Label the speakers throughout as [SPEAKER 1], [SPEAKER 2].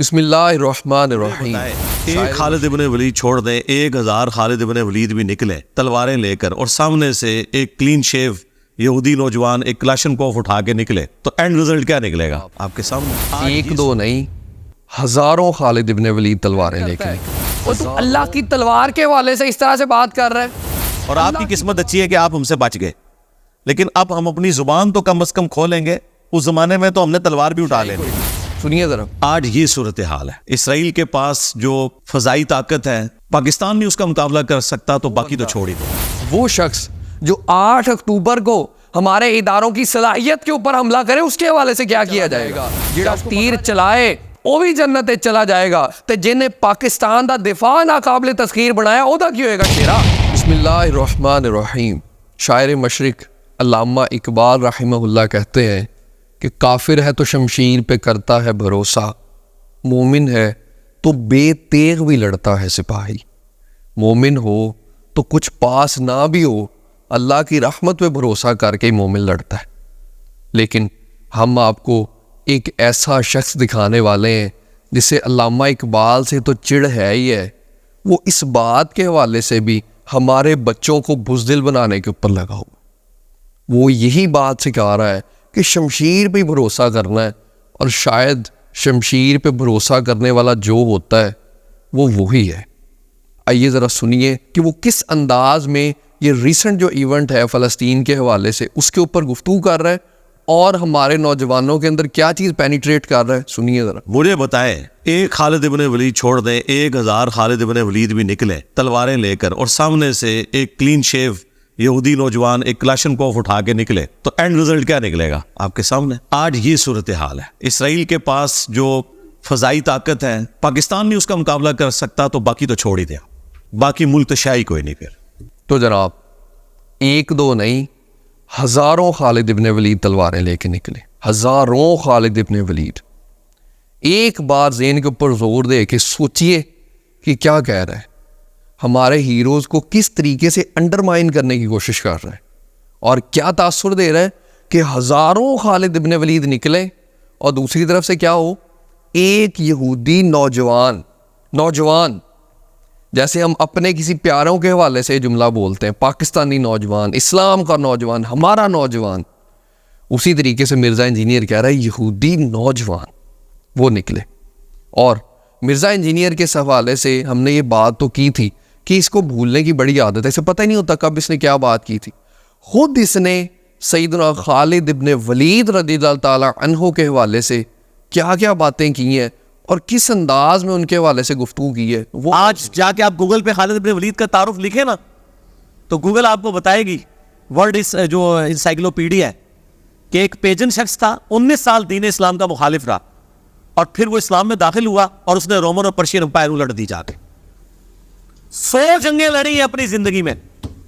[SPEAKER 1] بسم اللہ الرحمن الرحیم۔
[SPEAKER 2] ایک خالد ابن ولید چھوڑ دیں، 1000 خالد ابن ولید بھی نکلے تلواریں لے کر، اور سامنے سے ایک کلین شیو یہودی نوجوان ایک کلاشنکوف اٹھا کے نکلے، تو اینڈ رزلٹ کیا نکلے گا آپ کے سامنے؟
[SPEAKER 1] ایک دو نہیں، ہزاروں خالد ابن ولید تلواریں لے کے نکلے۔
[SPEAKER 3] وہ تو اللہ کی تلوار کے حوالے سے اس طرح سے بات کر رہے ہیں،
[SPEAKER 2] اور آپ کی قسمت اچھی ہے کہ آپ ہم سے بچ گئے، لیکن اب ہم اپنی زبان تو کم از کم کھولیں گے، اس زمانے میں تو ہم نے تلوار بھی اٹھا لینی۔
[SPEAKER 1] سنیے ذرا،
[SPEAKER 2] آج یہ صورتحال ہے، اسرائیل کے پاس جو فضائی طاقت ہے، پاکستان نہیں اس کا مقابلہ کر سکتا، تو باقی تو چھوڑ ہی دو۔
[SPEAKER 3] وہ شخص جو 8 اکتوبر کو ہمارے اداروں کی صلاحیت کے اوپر حملہ کرے، اس کے حوالے سے کیا کیا جائے گا؟ جڑا تیر چلائے وہ بھی جنت چلا جائے گا، تے جنہیں پاکستان دا دفاع ناقابل تسخیر بنایا او دا کی ہوئے گا شیرا؟
[SPEAKER 1] بسم اللہ الرحمن الرحیم۔ شاعر مشرق علامہ اقبال رحمہ اللہ کہتے ہیں کہ کافر ہے تو شمشیر پہ کرتا ہے بھروسہ، مومن ہے تو بے تیغ بھی لڑتا ہے سپاہی۔ مومن ہو تو کچھ پاس نہ بھی ہو، اللہ کی رحمت پہ بھروسہ کر کے مومن لڑتا ہے۔ لیکن ہم آپ کو ایک ایسا شخص دکھانے والے ہیں جس سے علامہ اقبال سے تو چڑ ہے ہی ہے، وہ اس بات کے حوالے سے بھی ہمارے بچوں کو بزدل بنانے کے اوپر لگا ہوا۔ وہ یہی بات سکھا رہا ہے کہ شمشیر پہ بھروسہ کرنا ہے، اور شاید شمشیر پہ بھروسہ کرنے والا جو ہوتا ہے وہ وہی ہے۔ آئیے ذرا سنیے کہ وہ کس انداز میں یہ ریسنٹ جو ایونٹ ہے فلسطین کے حوالے سے اس کے اوپر گفتگو کر رہا ہے، اور ہمارے نوجوانوں کے اندر کیا چیز پینیٹریٹ کر رہا ہے۔ سنیے ذرا۔
[SPEAKER 2] مجھے بتائیں، ایک خالد ابن ولید چھوڑ دیں، 1000 خالد ابن ولید بھی نکلے تلواریں لے کر، اور سامنے سے ایک کلین شیو یہودی نوجوان ایک کلاشنکوف اٹھا کے نکلے، تو اینڈ رزلٹ کیا نکلے گا آپ کے سامنے؟ آج یہ صورتحال ہے، اسرائیل کے پاس جو فضائی طاقت ہے، پاکستان نہیں اس کا مقابلہ کر سکتا، تو باقی تو چھوڑ ہی دیا، باقی ملک تو شاہی کوئی نہیں۔ پھر
[SPEAKER 1] تو جناب ایک دو نہیں، ہزاروں خالد ابن ولید تلواریں لے کے نکلے، ہزاروں خالد ابن ولید۔ ایک بار ذہن کے اوپر زور دے کے سوچئے کہ کیا کہہ رہا ہے، ہمارے ہیروز کو کس طریقے سے انڈرمائن کرنے کی کوشش کر رہا ہے، اور کیا تاثر دے رہا ہے کہ ہزاروں خالد ابن ولید نکلے، اور دوسری طرف سے کیا ہو، ایک یہودی نوجوان جیسے ہم اپنے کسی پیاروں کے حوالے سے جملہ بولتے ہیں، پاکستانی نوجوان، اسلام کا نوجوان، ہمارا نوجوان، اسی طریقے سے مرزا انجینئر کہہ رہا ہے یہودی نوجوان وہ نکلے۔ اور مرزا انجینئر کے حوالے سے ہم نے یہ بات تو کی تھی کہ اس کو بھولنے کی بڑی عادت ہے، اسے پتہ ہی نہیں ہوتا کب اس نے کیا بات کی تھی۔ خود اس نے سیدنا خالد ابن ولید رضی اللہ تعالیٰ عنہ کے حوالے سے کیا کیا باتیں کی ہیں، اور کس انداز میں ان کے حوالے سے گفتگو کی ہے۔ وہ
[SPEAKER 2] آج جا کے آپ گوگل پہ خالد ابن ولید کا تعارف لکھیں نا، تو گوگل آپ کو بتائے گی، ورلڈ جو انسائکلوپیڈیا ہے، کہ ایک پیجن شخص تھا، 19 سال دین اسلام کا مخالف رہا، اور پھر وہ اسلام میں داخل ہوا، اور اس نے رومن اور پرشین امپائر لڑ دی جا کے۔ 100 جنگیں لڑی ہیں اپنی زندگی میں،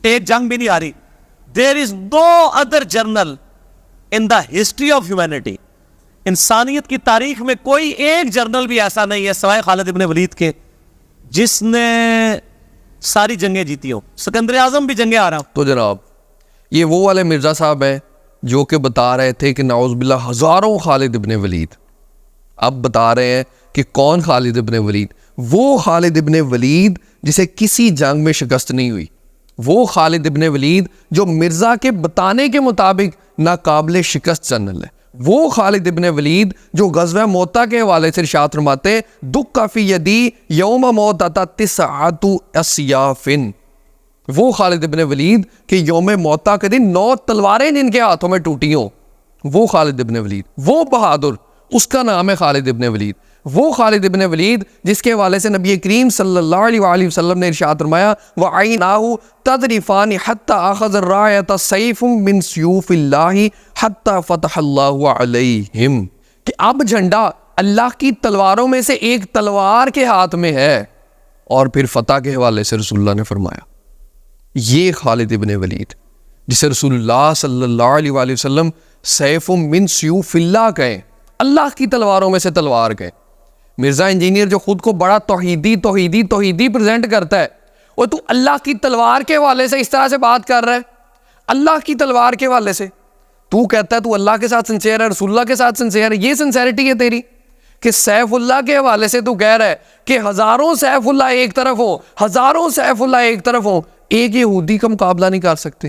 [SPEAKER 2] ایک جنگ بھی نہیں آ رہی۔ There is no other journal in the history of humanity, انسانیت کی تاریخ میں کوئی ایک جرنل بھی ایسا نہیں ہے سوائے خالد ابن ولید کے جس نے ساری جنگیں جیتی ہوں۔ سکندر اعظم بھی جنگیں آ رہا ہوں۔
[SPEAKER 1] تو جناب یہ وہ والے مرزا صاحب ہیں جو کہ بتا رہے تھے کہ نعوذ باللہ ہزاروں خالد ابن ولید، اب بتا رہے ہیں کہ کون خالد ابن ولید؟ وہ خالد ابن ولید جسے کسی جنگ میں شکست نہیں ہوئی، وہ خالد ابن ولید جو مرزا کے بتانے کے مطابق ناقابل شکست جنرل ہے، وہ خالد ابن ولید جو غزوہ موتا کے حوالے سے ارشاد فرماتے دکھ فی یدی یوم موت اتا 9 اسیافن، وہ خالد ابن ولید کہ یوم موتا کے دن 9 تلواریں جن کے ہاتھوں میں ٹوٹی ہوں، وہ خالد ابن ولید، وہ بہادر، اس کا نام ہے خالد ابن ولید۔ وہ خالد ابن ولید جس کے حوالے سے نبی کریم صلی اللہ علیہ وآلہ وسلم نے ارشاد فرمایا وَعَيْنَاهُ تَذْرِفَانِ حَتَّى أَخَذَ الرَّايَةَ سَيْفٌ مِّن سُيُوفِ اللَّهِ حَتَّى فَتَحَ اللَّهُ عَلَيْهِمْ، کہ اب جھنڈا اللہ کی تلواروں میں سے ایک تلوار کے ہاتھ میں ہے، اور پھر فتح کے حوالے سے رسول اللہ نے فرمایا یہ خالد ابن ولید جسے رسول اللہ صلی اللہ علیہ وآلہ وسلم سیف من سیوف اللہ کہیں، اللہ کی تلواروں میں سے تلوار کہیں۔ مرزا انجینئر جو خود کو بڑا توحیدی پریزنٹ کرتا ہے، وہ تو اللہ کی تلوار کے حوالے سے اس طرح سے بات کر رہا ہے، اللہ کی تلوار کے حوالے سے تو کہتا ہے تو اللہ کے ساتھ سنسیئر ہے، رسول اللہ کے ساتھ سنسیئر ہے، یہ سنسیئرٹی ہے تیری
[SPEAKER 3] کہ سیف اللہ کے حوالے سے تو کہہ رہا ہے کہ ہزاروں سیف اللہ ایک طرف ہوں، ہزاروں سیف اللہ ایک طرف ہوں، ایک یہودی کا مقابلہ نہیں کر سکتے.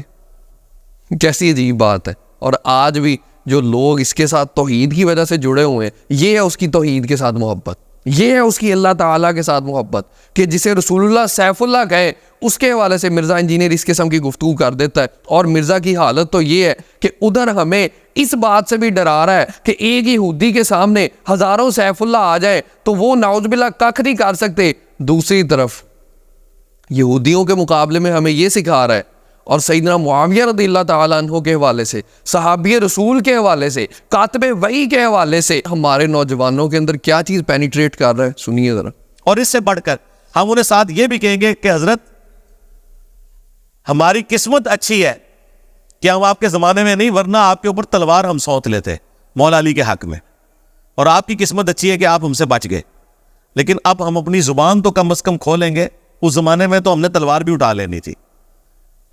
[SPEAKER 3] کیسی عجیب بات ہے. اور آج بھی جو لوگ اس کے ساتھ توحید کی وجہ سے جڑے ہوئے ہیں، یہ ہے اس کی توحید کے ساتھ محبت، یہ ہے اس کی اللہ تعالیٰ کے ساتھ محبت کہ جسے رسول اللہ سیف اللہ کہے اس کے حوالے سے مرزا انجینئر اس قسم کی گفتگو کر دیتا ہے. اور مرزا کی حالت تو یہ ہے کہ ادھر ہمیں اس بات سے بھی ڈرا رہا ہے کہ ایک یہودی کے سامنے ہزاروں سیف اللہ آ جائے تو وہ نعوذ باللہ ککھ نہیں کر سکتے. دوسری طرف یہودیوں کے مقابلے میں ہمیں یہ سکھا رہا ہے، اور سیدنا معاویہ رضی اللہ تعالیٰ عنہ کے حوالے سے، صحابی رسول کے حوالے سے، کاتب وحی کے حوالے سے ہمارے نوجوانوں کے اندر کیا چیز پینیٹریٹ کر رہا ہے، سنیے ذرا.
[SPEAKER 2] اور اس سے بڑھ کر ہم انہیں ساتھ یہ بھی کہیں گے کہ حضرت ہماری قسمت اچھی ہے کہ ہم آپ کے زمانے میں نہیں، ورنہ آپ کے اوپر تلوار ہم سونت لیتے مولا علی کے حق میں، اور آپ کی قسمت اچھی ہے کہ آپ ہم سے بچ گئے. لیکن اب ہم اپنی زبان تو کم از کم کھولیں گے. اس زمانے میں تو ہم نے تلوار بھی اٹھا لینی تھی،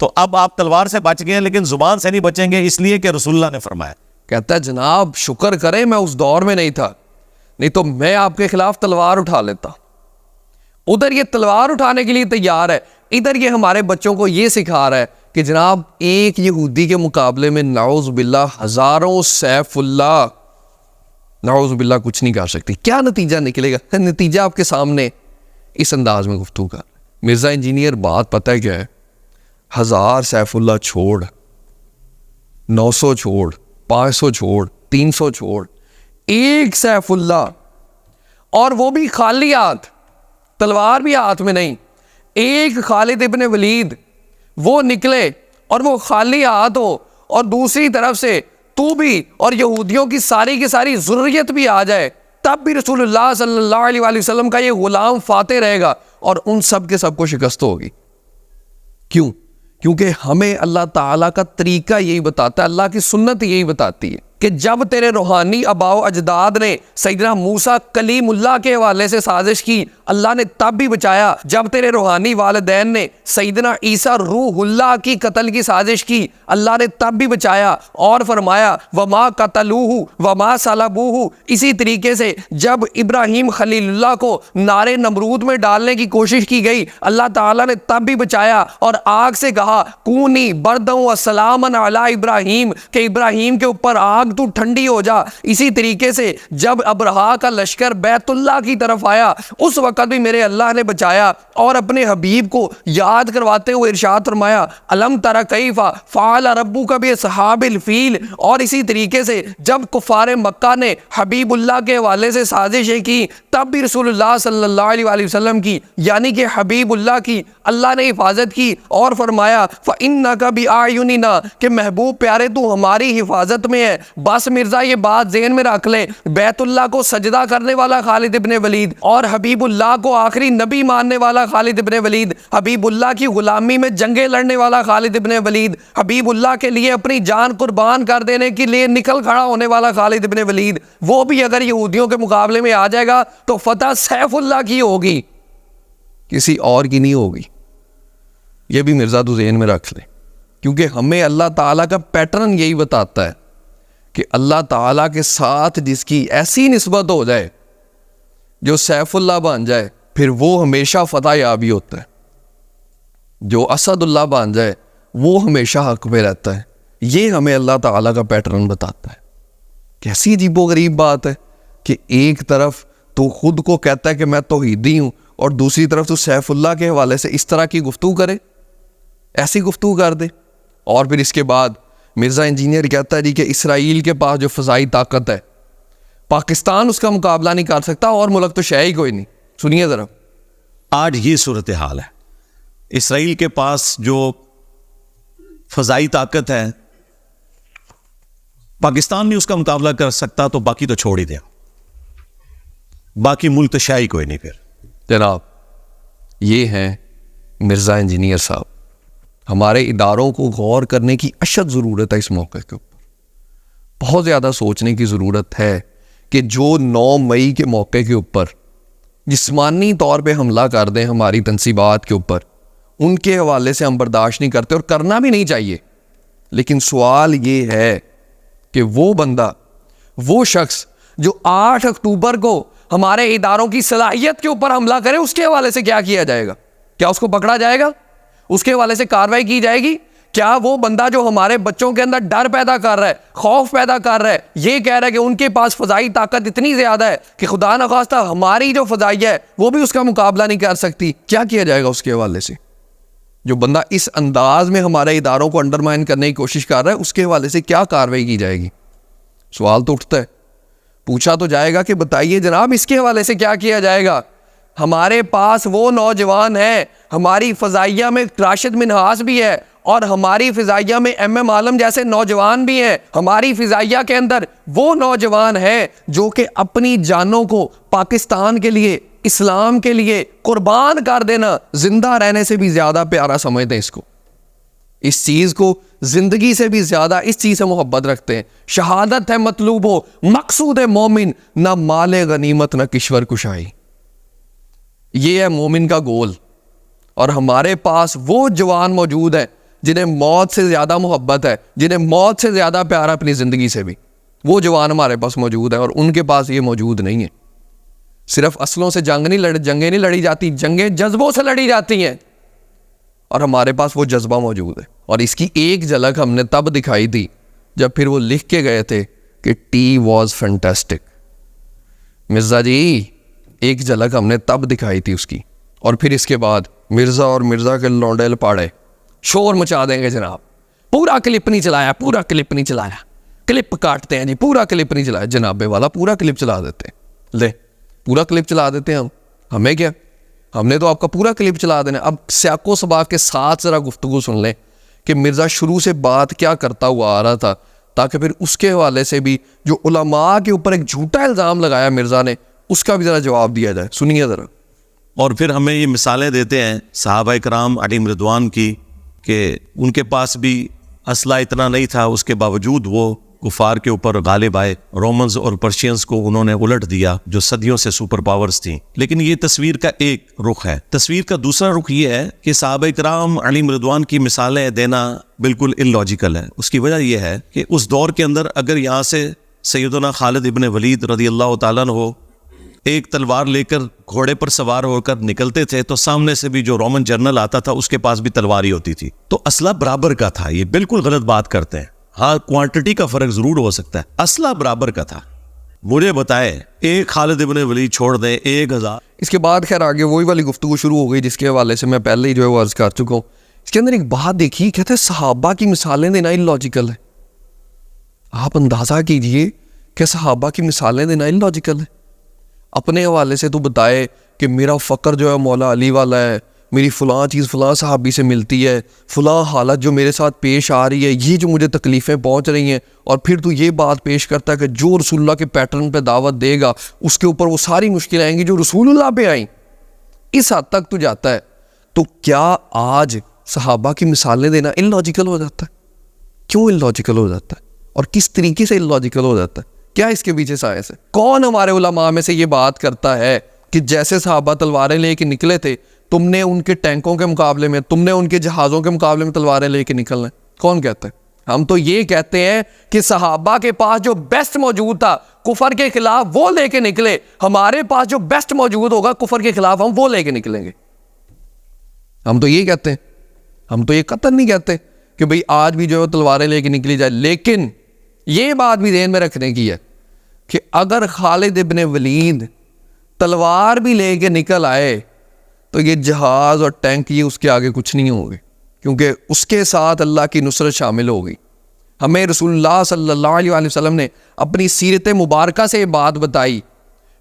[SPEAKER 2] تو اب آپ تلوار سے بچ گئے لیکن زبان سے نہیں بچیں گے، اس لیے کہ رسول اللہ نے فرمایا.
[SPEAKER 3] کہتا ہے جناب شکر کریں میں اس دور میں نہیں تھا، نہیں تو میں آپ کے خلاف تلوار اٹھا لیتا. ادھر یہ تلوار اٹھانے کے لیے تیار ہے، ادھر یہ ہمارے بچوں کو یہ سکھا رہا ہے کہ جناب ایک یہودی کے مقابلے میں نعوذ باللہ ہزاروں سیف اللہ نعوذ باللہ کچھ نہیں کر سکتی. کیا نتیجہ نکلے گا؟ نتیجہ آپ کے سامنے اس انداز میں گفتگو کر. مرزا انجینئر بات پتہ ہے کیا ہے؟ 1000 سیف اللہ چھوڑ، 900 چھوڑ، 500 چھوڑ، 300 چھوڑ، ایک سیف اللہ، اور وہ بھی خالی ہاتھ، تلوار بھی ہاتھ میں نہیں. ایک خالد ابن ولید وہ نکلے اور وہ خالی ہاتھ ہو، اور دوسری طرف سے تو بھی اور یہودیوں کی ساری ضروریت بھی آ جائے، تب بھی رسول اللہ صلی اللہ علیہ وآلہ وسلم کا یہ غلام فاتح رہے گا اور ان سب کے سب کو شکست ہوگی. کیوں؟ کیونکہ ہمیں اللہ تعالیٰ کا طریقہ یہی بتاتا ہے، اللہ کی سنت یہی بتاتی ہے کہ جب تیرے روحانی آباء و اجداد نے سیدنا موسیٰ کلیم اللہ کے حوالے سے سازش کی، اللہ نے تب بھی بچایا. جب تیرے روحانی والدین نے سیدنا عیسیٰ روح اللہ کی قتل کی سازش کی، اللہ نے تب بھی بچایا اور فرمایا وما قتلوہ وما صلبوہ. اسی طریقے سے جب ابراہیم خلیل اللہ کو نارے نمرود میں ڈالنے کی کوشش کی گئی، اللہ تعالیٰ نے تب بھی بچایا اور آگ سے کہا کونی برداً و سلاماً علی ابراہیم، کہ ابراہیم کے اوپر آگ تو ٹھنڈی ہو جا. اسی طریقے سے جب ابرہا کا لشکر بیت اللہ کی طرف آیا، اس وقت بھی میرے اللہ نے بچایا اور اپنے حبیب کو یاد کرواتے ہوئے ارشاد فرمایا الم تر کیف فعل ربک باصحاب الفیل. اور اسی طریقے سے جب کفار مکہ نے حبیب اللہ کے حوالے سے سازشیں کی، تب بھی رسول اللہ صلی اللہ علیہ وآلہ وسلم کی یعنی کہ حبیب اللہ کی اللہ نے حفاظت کی اور فرمایا فإنک بأعیننا، کہ محبوب پیارے تو ہماری حفاظت میں ہے. بس مرزا یہ بات ذہن میں رکھ لیں، بیت اللہ کو سجدہ کرنے والا خالد ابن ولید اور حبیب اللہ کو آخری نبی ماننے والا خالد ابن ولید، حبیب اللہ کی غلامی میں جنگیں لڑنے والا خالد ابن ولید، حبیب اللہ کے لیے اپنی جان قربان کر دینے کے لیے نکل کھڑا ہونے والا خالد ابن ولید، وہ بھی اگر یہودیوں کے مقابلے میں آ جائے گا تو فتح سیف اللہ کی ہوگی، کسی اور کی نہیں ہوگی. یہ بھی مرزا تو ذہن میں رکھ لیں، کیونکہ ہمیں اللہ تعالیٰ کا پیٹرن یہی بتاتا ہے کہ اللہ تعالیٰ کے ساتھ جس کی ایسی نسبت ہو جائے، جو سیف اللہ بن جائے، پھر وہ ہمیشہ فتح یابی ہوتا ہے. جو اسد اللہ بن جائے وہ ہمیشہ حق پہ رہتا ہے. یہ ہمیں اللہ تعالیٰ کا پیٹرن بتاتا ہے. کیسی عجیب و غریب بات ہے کہ ایک طرف تو خود کو کہتا ہے کہ میں توحیدی ہوں اور دوسری طرف تو سیف اللہ کے حوالے سے اس طرح کی گفتگو کرے، ایسی گفتگو کر دے. اور پھر اس کے بعد مرزا انجینئر کہتا ہے جی کہ اسرائیل کے پاس جو فضائی طاقت ہے پاکستان اس کا مقابلہ نہیں کر سکتا، اور ملک تو شے ہی کوئی نہیں. سنیے ذرا.
[SPEAKER 2] آج یہ صورتحال ہے، اسرائیل کے پاس جو فضائی طاقت ہے پاکستان نہیں اس کا مقابلہ کر سکتا، تو باقی تو چھوڑ ہی دیا، باقی ملک تو شے ہی کوئی نہیں. پھر
[SPEAKER 3] جناب یہ ہیں مرزا انجینئر صاحب. ہمارے اداروں کو غور کرنے کی اشد ضرورت ہے اس موقع کے اوپر. بہت زیادہ سوچنے کی ضرورت ہے کہ جو 9 مئی کے موقع کے اوپر جسمانی طور پہ حملہ کر دیں ہماری تنصیبات کے اوپر، ان کے حوالے سے ہم برداشت نہیں کرتے اور کرنا بھی نہیں چاہیے. لیکن سوال یہ ہے کہ وہ بندہ، وہ شخص جو 8 اکتوبر کو ہمارے اداروں کی صلاحیت کے اوپر حملہ کرے اس کے حوالے سے کیا کیا جائے گا؟ کیا اس کو پکڑا جائے گا؟ اس کے حوالے سے کارروائی کی جائے گی؟ کیا وہ بندہ جو ہمارے بچوں کے اندر ڈر پیدا کر رہا ہے، خوف پیدا کر رہا ہے، یہ کہہ رہا ہے کہ ان کے پاس فضائی طاقت اتنی زیادہ ہے کہ خدا نخواستہ ہماری جو فضائیہ ہے وہ بھی اس کا مقابلہ نہیں کر سکتی، کیا کیا جائے گا اس کے حوالے سے؟ جو بندہ اس انداز میں ہمارے اداروں کو انڈرمائن کرنے کی کوشش کر رہا ہے اس کے حوالے سے کیا کارروائی کی جائے گی؟ سوال تو اٹھتا ہے، پوچھا تو جائے گا کہ بتائیے جناب اس کے حوالے سے کیا کیا جائے گا؟ ہمارے پاس وہ نوجوان ہیں، ہماری فضائیہ میں راشد منہاس بھی ہے اور ہماری فضائیہ میں ایم عالم جیسے نوجوان بھی ہیں، ہماری فضائیہ کے اندر وہ نوجوان ہیں جو کہ اپنی جانوں کو پاکستان کے لیے، اسلام کے لیے قربان کر دینا زندہ رہنے سے بھی زیادہ پیارا سمجھتے ہیں، اس چیز کو زندگی سے بھی زیادہ اس چیز سے محبت رکھتے ہیں۔ شہادت ہے مطلوب ہو، مقصود ہے مومن، نہ مال غنیمت نہ کشور کشائی، یہ ہے مومن کا گول۔ اور ہمارے پاس وہ جوان موجود ہیں جنہیں موت سے زیادہ محبت ہے، جنہیں موت سے زیادہ پیار ہے اپنی زندگی سے بھی، وہ جوان ہمارے پاس موجود ہیں اور ان کے پاس یہ موجود نہیں ہے۔ صرف اسلحوں سے جنگیں نہیں لڑی جاتی، جنگیں جذبوں سے لڑی جاتی ہیں، اور ہمارے پاس وہ جذبہ موجود ہے۔ اور اس کی ایک جھلک ہم نے تب دکھائی تھی جب پھر وہ لکھ کے گئے تھے کہ ٹی واز فینٹاسٹک۔ مرزا جی ایک جھلک ہم نے تب دکھائی تھی اس کی، اور پھر اس کے بعد مرزا اور مرزا کے لونڈے لپاڑے شور مچا دیں گے جناب، پورا کلپ نہیں چلایا، پورا کلپ نہیں چلایا، کلپ کاٹتے ہیں جی، پورا کلپ نہیں چلایا، جناب والا پورا کلپ چلا دیتے ہیں، لے پورا کلپ چلا دیتے ہیں ہمیں کیا، ہم نے تو آپ کا پورا کلپ چلا دینا۔ اب سیاق و سباق کے ساتھ ذرا گفتگو سن لیں کہ مرزا شروع سے بات کیا کرتا ہوا آ رہا تھا، تاکہ پھر اس کے حوالے سے بھی جو علماء کے اوپر ایک جھوٹا الزام لگایا مرزا نے، اس کا بھی ذرا جواب دیا جائے، سنیے ذرا۔
[SPEAKER 4] اور پھر ہمیں یہ مثالیں دیتے ہیں صحابہ کرام علیہم رضوان کی کہ ان کے پاس بھی اسلحہ اتنا نہیں تھا، اس کے باوجود وہ کفار کے اوپر غالب آئے، رومنز اور پرشینز کو انہوں نے الٹ دیا جو صدیوں سے سپر پاورز تھیں۔ لیکن یہ تصویر کا ایک رخ ہے۔ تصویر کا دوسرا رخ یہ ہے کہ صحابہ کرام علیہم رضوان کی مثالیں دینا بالکل اللاجیکل ہے۔ اس کی وجہ یہ ہے کہ اس دور کے اندر اگر یہاں سے سیدنا خالد ابن ولید رضی اللہ تعالیٰ عنہ ایک تلوار لے کر گھوڑے پر سوار ہو کر نکلتے تھے تو سامنے سے بھی جو رومن جنرل آتا تھا اس کے پاس بھی تلوار ہی ہوتی تھی، تو اسلحہ برابر کا تھا۔ یہ بالکل غلط بات کرتے ہیں، ہاں کوانٹٹی کا فرق ضرور ہو سکتا ہے، اسلحہ برابر کا تھا۔ مجھے بتائے ایک خالد ابن ولید چھوڑ دیں 1000۔
[SPEAKER 1] اس کے بعد خیر آگے وہی والی گفتگو شروع ہو گئی جس کے حوالے سے میں پہلے ہی جو ہے وہ عرض کر چکا ہوں۔ اس کے اندر ایک بات دیکھیے، کہتے ہیں صحابہ کی مثالیں دینا اللاجیکل ہے۔ آپ اندازہ کیجئے کہ صحابہ کی مثالیں دینا اللاجیکل ہے۔ اپنے حوالے سے تو بتائے کہ میرا فقر جو ہے مولا علی والا ہے، میری فلاں چیز فلاں صحابی سے ملتی ہے، فلاں حالت جو میرے ساتھ پیش آ رہی ہے، یہ جو مجھے تکلیفیں پہنچ رہی ہیں، اور پھر تو یہ بات پیش کرتا ہے کہ جو رسول اللہ کے پیٹرن پہ دعوت دے گا اس کے اوپر وہ ساری مشکلیں آئیں گی جو رسول اللہ پہ آئیں، اس حد تک تو جاتا ہے۔ تو کیا آج صحابہ کی مثالیں دینا اللاجیکل ہو جاتا ہے؟ کیوں اللاجیکل ہو جاتا ہے اور کس طریقے سے اللاجیکل ہو جاتا ہے؟ کیا اس کے پیچھے سائنس ہے؟ کون ہمارے علماء میں سے یہ بات کرتا ہے کہ جیسے صحابہ تلواریں لے کے نکلے تھے، تم نے ان کے ٹینکوں کے مقابلے میں، تم نے ان کے جہازوں کے مقابلے میں تلواریں لے کے نکلنا ہے؟ کون کہتا ہے؟ ہم تو یہ کہتے ہیں کہ صحابہ کے پاس جو بیسٹ موجود تھا کفر کے خلاف وہ لے کے نکلے، ہمارے پاس جو بیسٹ موجود ہوگا کفر کے خلاف ہم وہ لے کے نکلیں گے۔ ہم تو یہ کہتے ہیں، ہم تو یہ قطعاً نہیں کہتے کہ بھئی آج بھی جو ہے تلواریں لے کے نکلی جائے، لیکن یہ بات بھی ذہن میں رکھنے کی ہے کہ اگر خالد ابن ولید تلوار بھی لے کے نکل آئے تو یہ جہاز اور ٹینک یہ اس کے آگے کچھ نہیں ہوں گے، کیونکہ اس کے ساتھ اللہ کی نصرت شامل ہوگی۔ ہمیں رسول اللہ صلی اللہ علیہ وسلم نے اپنی سیرت مبارکہ سے یہ بات بتائی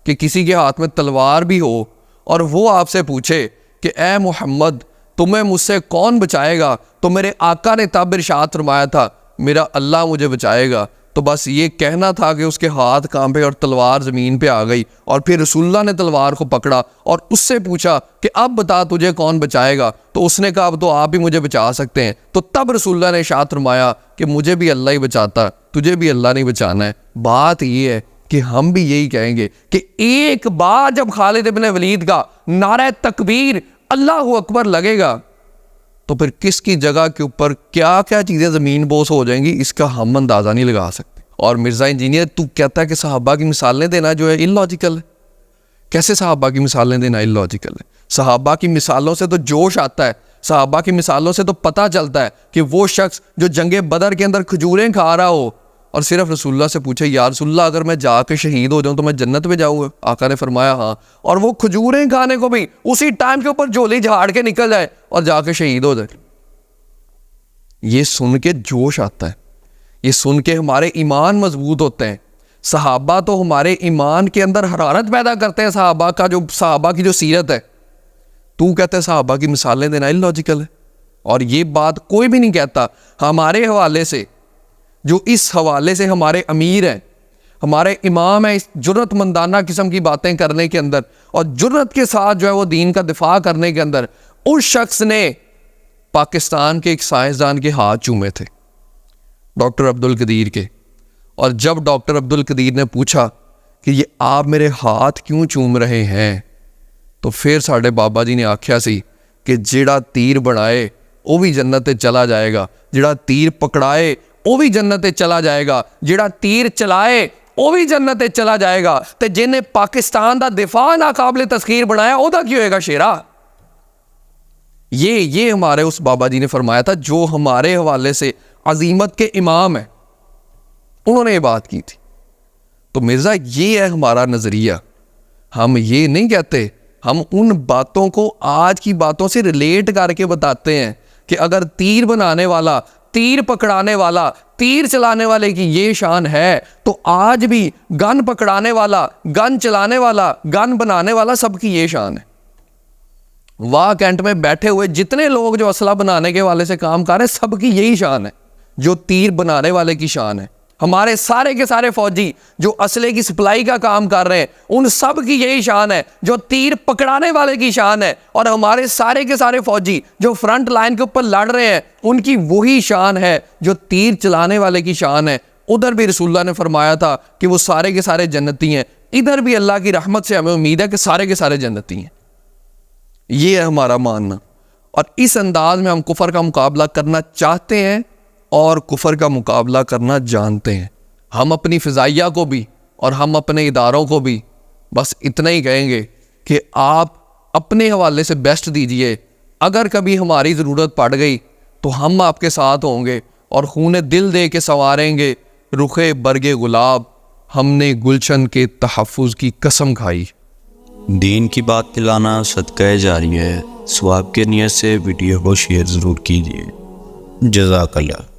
[SPEAKER 1] کہ کسی کے ہاتھ میں تلوار بھی ہو اور وہ آپ سے پوچھے کہ اے محمد تمہیں مجھ سے کون بچائے گا، تو میرے آقا نے تب ارشاد فرمایا تھا میرا اللہ مجھے بچائے گا۔ تو بس یہ کہنا تھا کہ اس کے ہاتھ کانپے اور تلوار زمین پہ آ گئی، اور پھر رسول اللہ نے تلوار کو پکڑا اور اس سے پوچھا کہ اب بتا تجھے کون بچائے گا، تو اس نے کہا اب تو آپ ہی مجھے بچا سکتے ہیں۔ تو تب رسول اللہ نے ارشاد فرمایا کہ مجھے بھی اللہ ہی بچاتا، تجھے بھی اللہ نہیں بچانا ہے۔ بات یہ ہے کہ ہم بھی یہی کہیں گے کہ ایک بار جب خالد ابن ولید کا نعرہ تکبیر اللہ اکبر لگے گا تو پھر کس کی جگہ کے اوپر کیا کیا چیزیں زمین بوس ہو جائیں گی اس کا ہم اندازہ نہیں لگا سکتے۔ اور مرزا انجینئر تو کہتا ہے کہ صحابہ کی مثالیں دینا جو ہے ان لاجیکل ہے. کیسے صحابہ کی مثالیں دینا ان لاجیکل ہے؟ صحابہ کی مثالوں سے تو جوش آتا ہے, صحابہ کی مثالوں سے تو پتہ چلتا ہے کہ وہ شخص جو جنگ بدر کے اندر کھجوریں کھا رہا ہو اور صرف رسول اللہ سے پوچھے یا رسول اللہ اگر میں جا کے شہید ہو جاؤں تو میں جنت میں جاؤں گا؟ آقا نے فرمایا ہاں, اور وہ کھجوریں کھانے کو بھی اسی ٹائم کے اوپر جھولی جھاڑ کے نکل جائے اور جا کے شہید ہو جائے. یہ سن کے جوش آتا ہے, یہ سن کے ہمارے ایمان مضبوط ہوتے ہیں. صحابہ تو ہمارے ایمان کے اندر حرارت پیدا کرتے ہیں. صحابہ کی جو سیرت ہے, تو کہتے ہیں صحابہ کی مثالیں دینا ان لاجیکل ہے. اور یہ بات کوئی بھی نہیں کہتا ہمارے حوالے سے, جو اس حوالے سے ہمارے امیر ہیں, ہمارے امام ہیں, اس جرت مندانہ قسم کی باتیں کرنے کے اندر اور جرت کے ساتھ جو ہے وہ دین کا دفاع کرنے کے اندر. اس شخص نے پاکستان کے ایک سائنسدان کے ہاتھ چومے تھے, ڈاکٹر عبد القدیر کے. اور جب ڈاکٹر عبد القدیر نے پوچھا کہ یہ آپ میرے ہاتھ کیوں چوم رہے ہیں, تو پھر ساڈے بابا جی نے آکھیا سی کہ جیڑا تیر بنائے وہ بھی جنت چلا جائے گا, جیڑا تیر پکڑائے وہ بھی جنت چلا جائے گا, جیڑا تیر چلائے وہ بھی جنت چلا جائے گا, تے جنہیں پاکستان دا دفاع ناقابل تسخیر بنایا وہ دا کی ہوئے گا شیرا. یہ ہمارے اس بابا جی نے فرمایا تھا جو ہمارے حوالے سے عظیمت کے امام ہیں, انہوں نے یہ بات کی تھی. تو مرزا یہ ہے ہمارا نظریہ. ہم یہ نہیں کہتے, ہم ان باتوں کو آج کی باتوں سے ریلیٹ کر کے بتاتے ہیں کہ اگر تیر بنانے والا, تیر پکڑانے والا, تیر چلانے والے کی یہ شان ہے تو آج بھی گن پکڑانے والا, گن چلانے والا, گن بنانے والا سب کی یہ شان ہے. واہ کینٹ میں بیٹھے ہوئے جتنے لوگ جو اسلحہ بنانے کے والے سے کام کر رہے ہیں سب کی یہی شان ہے جو تیر بنانے والے کی شان ہے. ہمارے سارے کے سارے فوجی جو اسلحے کی سپلائی کا کام کر رہے ہیں ان سب کی یہی شان ہے جو تیر پکڑانے والے کی شان ہے. اور ہمارے سارے کے سارے فوجی جو فرنٹ لائن کے اوپر لڑ رہے ہیں ان کی وہی شان ہے جو تیر چلانے والے کی شان ہے. ادھر بھی رسول اللہ نے فرمایا تھا کہ وہ سارے کے سارے جنتی ہیں, ادھر بھی اللہ کی رحمت سے ہمیں امید ہے کہ سارے کے سارے جنتی ہیں. یہ ہے ہمارا ماننا. اور اس انداز میں ہم کفر کا مقابلہ کرنا چاہتے ہیں اور کفر کا مقابلہ کرنا جانتے ہیں. ہم اپنی فضائیہ کو بھی اور ہم اپنے اداروں کو بھی بس اتنا ہی کہیں گے کہ آپ اپنے حوالے سے بیسٹ دیجئے. اگر کبھی ہماری ضرورت پڑ گئی تو ہم آپ کے ساتھ ہوں گے اور خون دل دے کے سنواریں گے رخ برگ گلاب. ہم نے گلشن کے تحفظ کی قسم کھائی.
[SPEAKER 5] دین کی بات دلانا صدقہ جاری ہے. ثواب کے نیت سے ویڈیو کو شیئر ضرور کیجیے. جزاک اللہ.